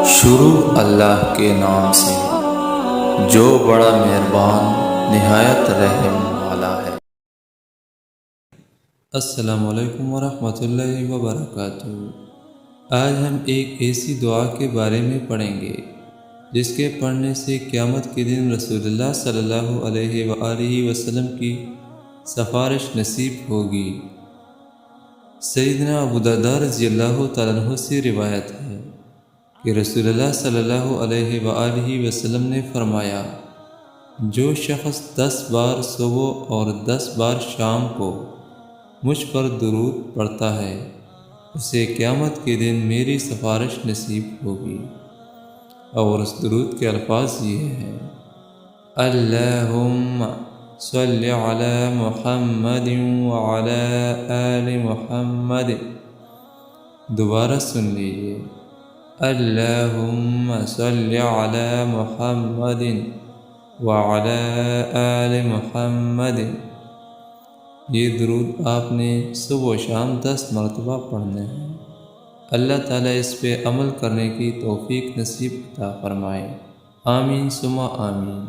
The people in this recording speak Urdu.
شروع اللہ کے نام سے جو بڑا مہربان نہایت رحم والا ہے۔ السلام علیکم ورحمۃ اللہ وبرکاتہ۔ آج ہم ایک ایسی دعا کے بارے میں پڑھیں گے جس کے پڑھنے سے قیامت کے دن رسول اللہ صلی اللہ علیہ وآلہ وسلم کی سفارش نصیب ہوگی۔ سیدنا ابو درداء رضی اللہ تعالیٰ عنہ سے روایت ہے کہ رسول اللہ صلی اللہ علیہ وآلہ وسلم نے فرمایا، جو شخص 10 بار صبح اور 10 بار شام کو مجھ پر درود پڑھتا ہے اسے قیامت کے دن میری سفارش نصیب ہوگی۔ اور اس درود کے الفاظ یہ ہیں: اللہم صلی علی محمد وعلی آل محمد۔ دوبارہ سن لیجیے، اللہم صلی علی محمد وعلی آل محمد۔ یہ درود آپ نے صبح و شام 10 مرتبہ پڑھنا ہے۔ اللہ تعالیٰ اس پہ عمل کرنے کی توفیق نصیب عطا فرمائے۔ آمین ثم آمین۔